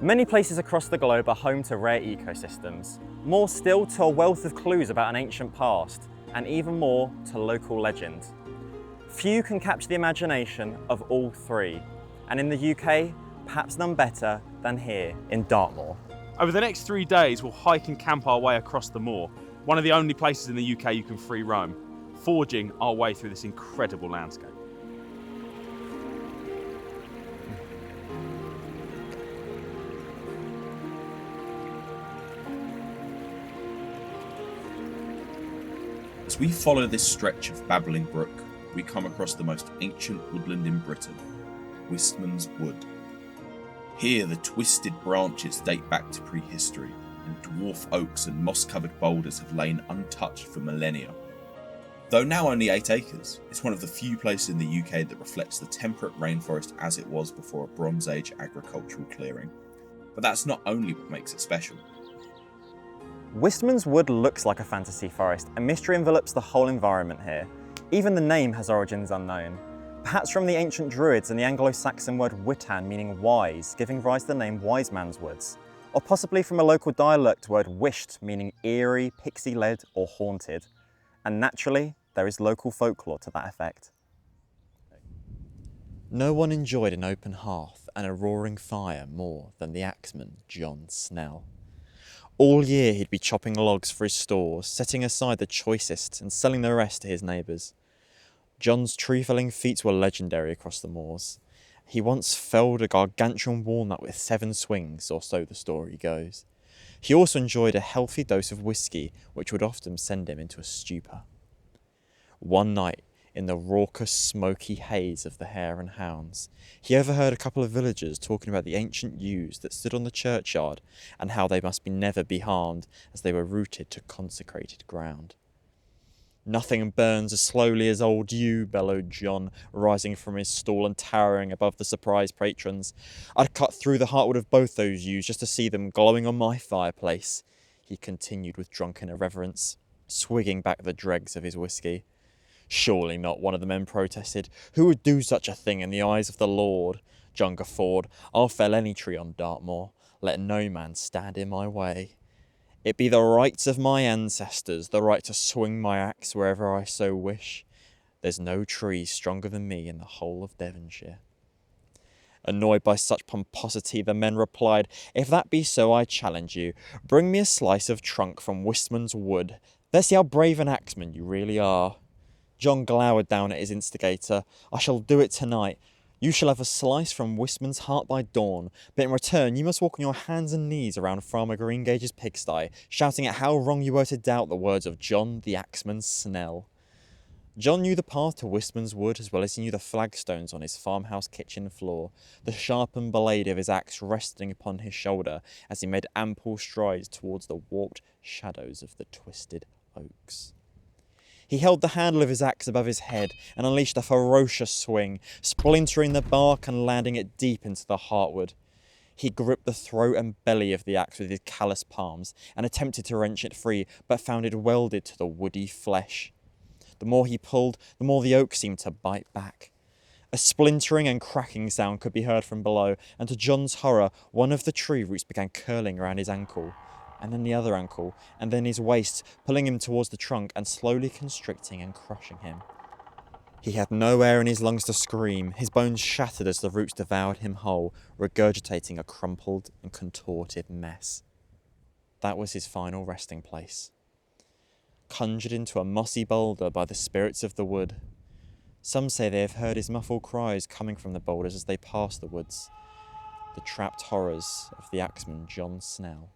Many places across the globe are home to rare ecosystems, more still to a wealth of clues about an ancient past, and even more to local legend. Few can capture the imagination of all three, and in the UK, perhaps none better than here in Dartmoor. Over the next 3 days, we'll hike and camp our way across the moor, one of the only places in the UK you can free roam, forging our way through this incredible landscape. As we follow this stretch of babbling brook, we come across the most ancient woodland in Britain, Wistman's Wood. Here the twisted branches date back to prehistory, and dwarf oaks and moss-covered boulders have lain untouched for millennia. Though now only 8 acres, it's one of the few places in the UK that reflects the temperate rainforest as it was before a Bronze Age agricultural clearing. But that's not only what makes it special. Wistman's Wood looks like a fantasy forest, and mystery envelops the whole environment here. Even the name has origins unknown. Perhaps from the ancient Druids and the Anglo-Saxon word witan meaning wise, giving rise to the name Wiseman's Woods. Or possibly from a local dialect word wisht meaning eerie, pixie-led or haunted. And naturally, there is local folklore to that effect. No one enjoyed an open hearth and a roaring fire more than the Axeman, John Snell. All year he'd be chopping logs for his stores, setting aside the choicest and selling the rest to his neighbours. John's tree-felling feats were legendary across the moors. He once felled a gargantuan walnut with 7 swings, or so the story goes. He also enjoyed a healthy dose of whiskey, which would often send him into a stupor. One night, in the raucous, smoky haze of the Hare and Hounds, he overheard a couple of villagers talking about the ancient yews that stood on the churchyard and how they must never be harmed as they were rooted to consecrated ground. Nothing burns as slowly as old yew, bellowed John, rising from his stall and towering above the surprised patrons. I'd cut through the heartwood of both those yews just to see them glowing on my fireplace, he continued with drunken irreverence, swigging back the dregs of his whiskey. Surely not, one of the men protested. Who would do such a thing in the eyes of the Lord? John guffawed. I'll fell any tree on Dartmoor. Let no man stand in my way. It be the rights of my ancestors, the right to swing my axe wherever I so wish. There's no tree stronger than me in the whole of Devonshire. Annoyed by such pomposity, the men replied, If that be so, I challenge you. Bring me a slice of trunk from Wistman's Wood. Let's see how brave an axeman you really are. John glowered down at his instigator. I shall do it tonight. You shall have a slice from Wistman's heart by dawn, but in return you must walk on your hands and knees around Farmer Greengage's pigsty, shouting at how wrong you were to doubt the words of John the Axeman Snell. John knew the path to Wistman's Wood as well as he knew the flagstones on his farmhouse kitchen floor, the sharpened blade of his axe resting upon his shoulder as he made ample strides towards the warped shadows of the twisted oaks. He held the handle of his axe above his head and unleashed a ferocious swing, splintering the bark and landing it deep into the heartwood. He gripped the throat and belly of the axe with his callous palms and attempted to wrench it free, but found it welded to the woody flesh. The more he pulled, the more the oak seemed to bite back. A splintering and cracking sound could be heard from below, and to John's horror, one of the tree roots began curling around his ankle, and then the other ankle, and then his waist, pulling him towards the trunk and slowly constricting and crushing him. He had no air in his lungs to scream. His bones shattered as the roots devoured him whole, regurgitating a crumpled and contorted mess. That was his final resting place. Conjured into a mossy boulder by the spirits of the wood. Some say they have heard his muffled cries coming from the boulders as they pass the woods. The trapped horrors of the axeman John Snell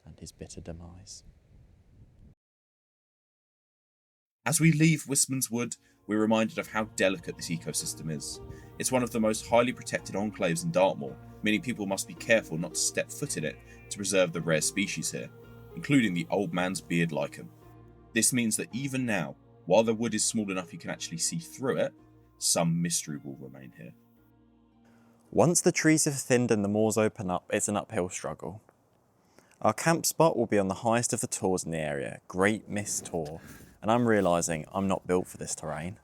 and his bitter demise. As we leave Wistman's Wood, we're reminded of how delicate this ecosystem is. It's one of the most highly protected enclaves in Dartmoor, meaning people must be careful not to step foot in it to preserve the rare species here, including the old man's beard lichen. This means that even now, while the wood is small enough you can actually see through it, some mystery will remain here. Once the trees have thinned and the moors open up, it's an uphill struggle. Our camp spot will be on the highest of the tors in the area, Great Miss Tor, and I'm realising I'm not built for this terrain.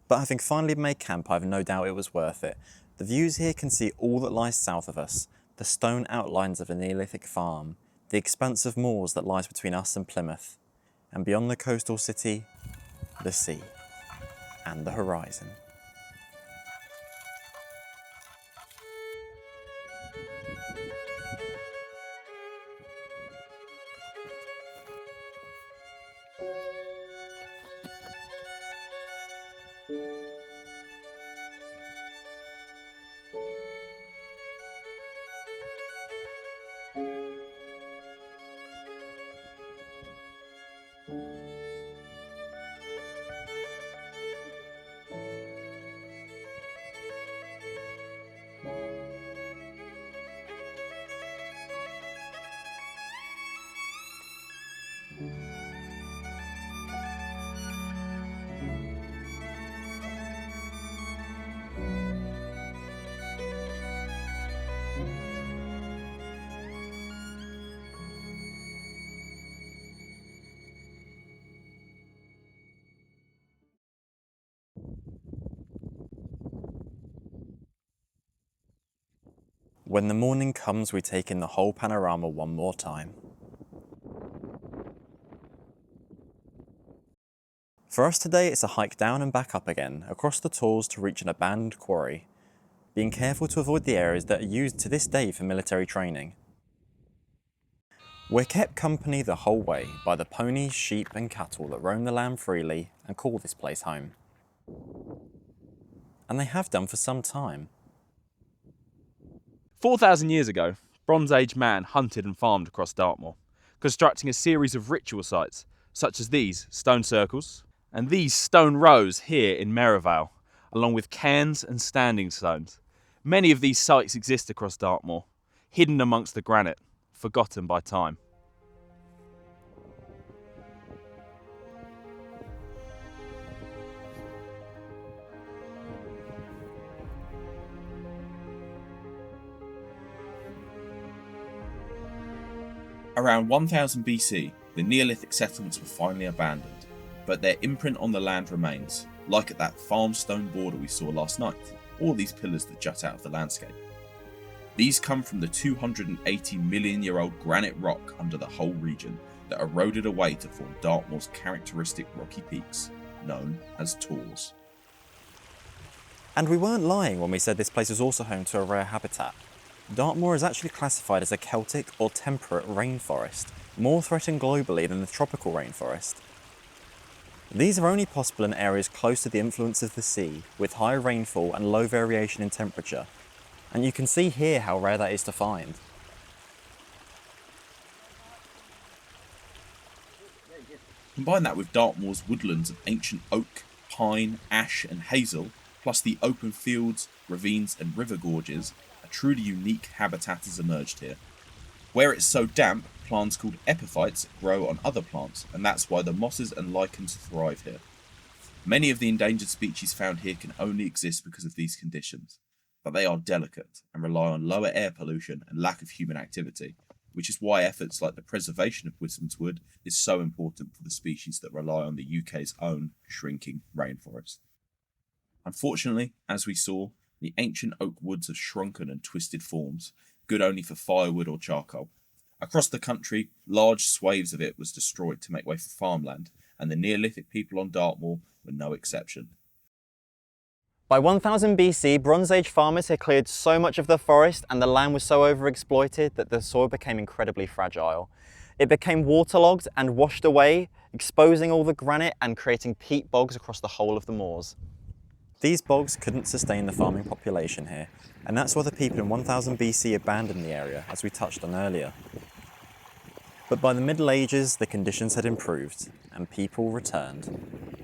But having finally made camp, I have no doubt it was worth it. The views here can see all that lies south of us, the stone outlines of a Neolithic farm, the expanse of moors that lies between us and Plymouth, and beyond the coastal city, the sea and the horizon. When the morning comes, we take in the whole panorama one more time. For us today, it's a hike down and back up again, across the Tors to reach an abandoned quarry, being careful to avoid the areas that are used to this day for military training. We're kept company the whole way by the ponies, sheep and cattle that roam the land freely and call this place home. And they have done for some time. 4,000 years ago, Bronze Age man hunted and farmed across Dartmoor, constructing a series of ritual sites, such as these stone circles and these stone rows here in Merivale, along with cairns and standing stones. Many of these sites exist across Dartmoor, hidden amongst the granite, forgotten by time. Around 1000 BC, the Neolithic settlements were finally abandoned, but their imprint on the land remains, like at that farm stone border we saw last night, or these pillars that jut out of the landscape. These come from the 280 million year old granite rock under the whole region that eroded away to form Dartmoor's characteristic rocky peaks, known as Tors. And we weren't lying when we said this place was also home to a rare habitat. Dartmoor is actually classified as a Celtic or temperate rainforest, more threatened globally than the tropical rainforest. These are only possible in areas close to the influence of the sea, with high rainfall and low variation in temperature, and you can see here how rare that is to find. Combine that with Dartmoor's woodlands of ancient oak, pine, ash and hazel, plus the open fields, ravines and river gorges, a truly unique habitat has emerged here. Where it's so damp, plants called epiphytes grow on other plants, and that's why the mosses and lichens thrive here. Many of the endangered species found here can only exist because of these conditions, but they are delicate and rely on lower air pollution and lack of human activity, which is why efforts like the preservation of Wisman's wood is so important for the species that rely on the UK's own shrinking rainforest. Unfortunately, as we saw, the ancient oak woods have shrunken and twisted forms, good only for firewood or charcoal. Across the country, large swathes of it was destroyed to make way for farmland, and the Neolithic people on Dartmoor were no exception. By 1000 BC, Bronze Age farmers had cleared so much of the forest and the land was so overexploited that the soil became incredibly fragile. It became waterlogged and washed away, exposing all the granite and creating peat bogs across the whole of the moors. These bogs couldn't sustain the farming population here, and that's why the people in 1000 BC abandoned the area, as we touched on earlier. But by the Middle Ages, the conditions had improved, and people returned.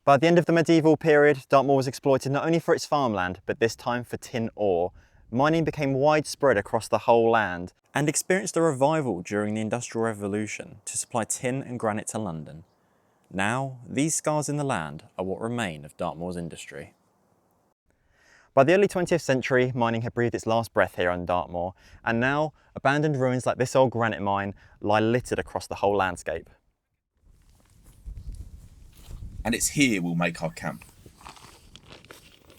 By the end of the medieval period, Dartmoor was exploited not only for its farmland, but this time for tin ore. Mining became widespread across the whole land, and experienced a revival during the Industrial Revolution to supply tin and granite to London. Now, these scars in the land are what remain of Dartmoor's industry. By the early 20th century, mining had breathed its last breath here on Dartmoor, and now abandoned ruins like this old granite mine lie littered across the whole landscape. And it's here we'll make our camp.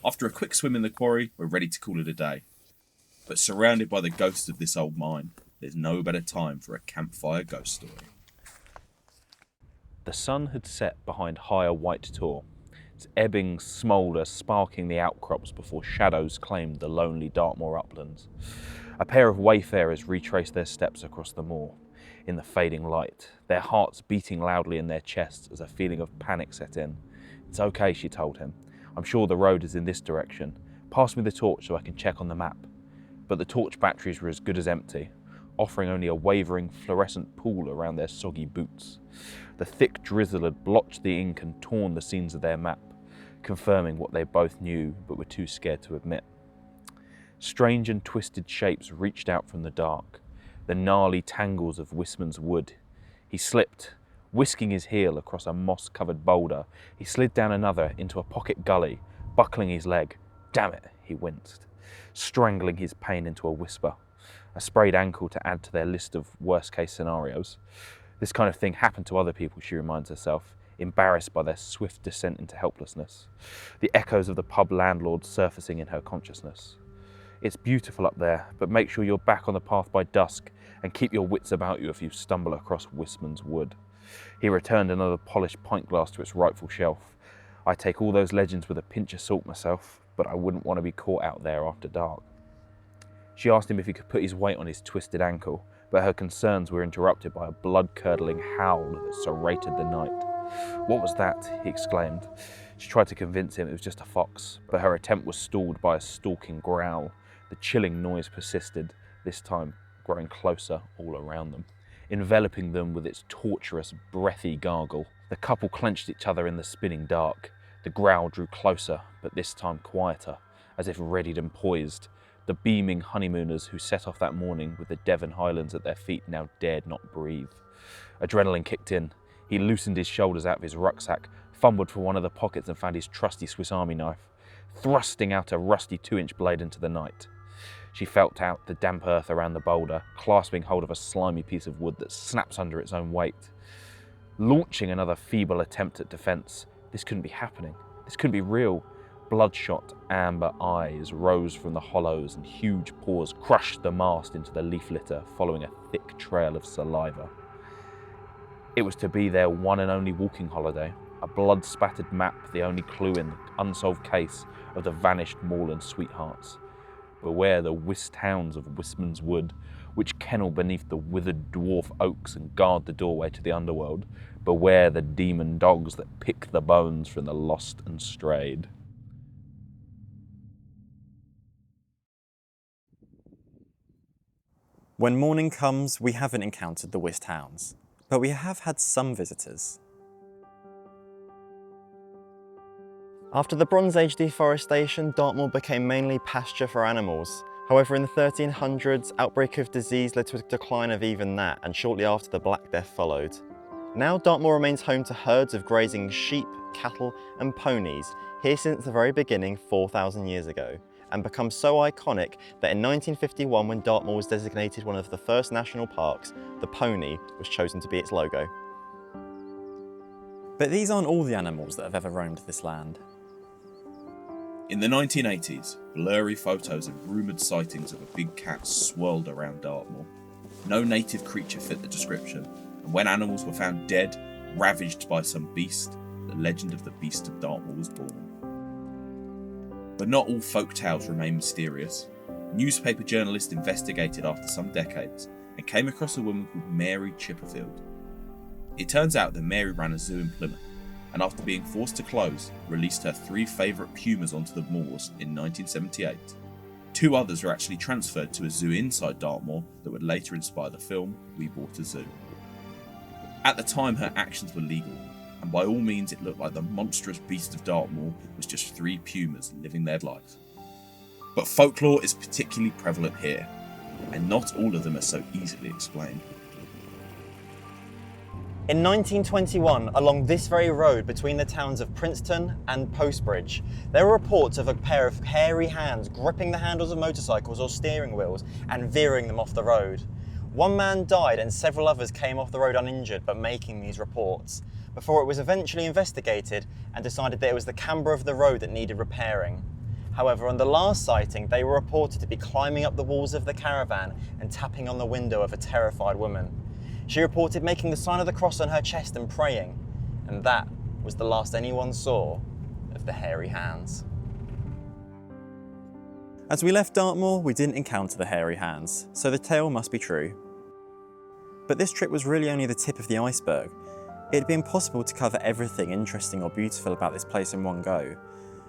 After a quick swim in the quarry, we're ready to call it a day. But surrounded by the ghosts of this old mine, there's no better time for a campfire ghost story. The sun had set behind higher White Tor, its ebbing smoulder sparking the outcrops before shadows claimed the lonely Dartmoor uplands. A pair of wayfarers retraced their steps across the moor in the fading light, their hearts beating loudly in their chests as a feeling of panic set in. "It's okay," she told him. "I'm sure the road is in this direction. Pass me the torch so I can check on the map." But the torch batteries were as good as empty, offering only a wavering fluorescent pool around their soggy boots. The thick drizzle had blotched the ink and torn the seams of their map, confirming what they both knew but were too scared to admit. Strange and twisted shapes reached out from the dark, the gnarly tangles of Wisman's wood. He slipped, whisking his heel across a moss-covered boulder. He slid down another into a pocket gully, buckling his leg. "Damn it," he winced, strangling his pain into a whisper. A sprayed ankle to add to their list of worst-case scenarios. This kind of thing happened to other people, she reminds herself, embarrassed by their swift descent into helplessness. The echoes of the pub landlord surfacing in her consciousness. "It's beautiful up there, but make sure you're back on the path by dusk and keep your wits about you if you stumble across Wisman's wood." He returned another polished pint glass to its rightful shelf. "I take all those legends with a pinch of salt myself, but I wouldn't want to be caught out there after dark." She asked him if he could put his weight on his twisted ankle, but her concerns were interrupted by a blood-curdling howl that serrated the night. "What was that?" he exclaimed. She tried to convince him it was just a fox, but her attempt was stalled by a stalking growl. The chilling noise persisted, this time growing closer all around them, enveloping them with its torturous, breathy gargle. The couple clenched each other in the spinning dark. The growl drew closer, but this time quieter, as if readied and poised. The beaming honeymooners who set off that morning with the Devon Highlands at their feet now dared not breathe. Adrenaline kicked in. He loosened his shoulders out of his rucksack, fumbled for one of the pockets and found his trusty Swiss Army knife, thrusting out a rusty 2-inch blade into the night. She felt out the damp earth around the boulder, clasping hold of a slimy piece of wood that snaps under its own weight. Launching another feeble attempt at defence. This couldn't be happening. This couldn't be real. Bloodshot amber eyes rose from the hollows and huge paws crushed the mast into the leaf litter, following a thick trail of saliva. It was to be their one and only walking holiday, a blood-spattered map, the only clue in the unsolved case of the vanished moorland sweethearts. Beware the whist hounds of Wisman's wood, which kennel beneath the withered dwarf oaks and guard the doorway to the underworld. Beware the demon dogs that pick the bones from the lost and strayed. When morning comes, we haven't encountered the whist hounds, but we have had some visitors. After the Bronze Age deforestation, Dartmoor became mainly pasture for animals. However, in the 1300s, outbreak of disease led to a decline of even that, and shortly after the Black Death followed. Now Dartmoor remains home to herds of grazing sheep, cattle and ponies, here since the very beginning 4,000 years ago, and become so iconic that in 1951, when Dartmoor was designated one of the first national parks, the pony was chosen to be its logo. But these aren't all the animals that have ever roamed this land. In the 1980s, blurry photos and rumoured sightings of a big cat swirled around Dartmoor. No native creature fit the description, and when animals were found dead, ravaged by some beast, the legend of the Beast of Dartmoor was born. But not all folk tales remain mysterious. Newspaper journalists investigated after some decades and came across a woman called Mary Chipperfield. It turns out that Mary ran a zoo in Plymouth, and after being forced to close, released her 3 favourite pumas onto the moors in 1978. 2 others were actually transferred to a zoo inside Dartmoor that would later inspire the film We Bought a Zoo. At the time, her actions were legal, and by all means it looked like the monstrous beast of Dartmoor was just 3 pumas living their life. But folklore is particularly prevalent here, and not all of them are so easily explained. In 1921, along this very road between the towns of Princeton and Postbridge, there were reports of a pair of hairy hands gripping the handles of motorcycles or steering wheels and veering them off the road. One man died and several others came off the road uninjured but making these reports, before it was eventually investigated and decided that it was the camber of the road that needed repairing. However, on the last sighting, they were reported to be climbing up the walls of the caravan and tapping on the window of a terrified woman. She reported making the sign of the cross on her chest and praying, and that was the last anyone saw of the hairy hands. As we left Dartmoor, we didn't encounter the hairy hands, so the tale must be true. But this trip was really only the tip of the iceberg. It'd be impossible to cover everything interesting or beautiful about this place in one go.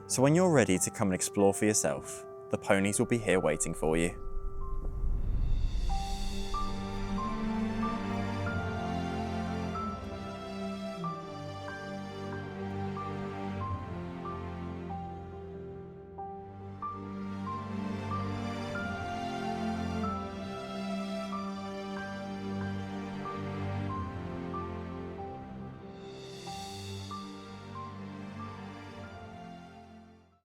So when you're ready to come and explore for yourself, the ponies will be here waiting for you.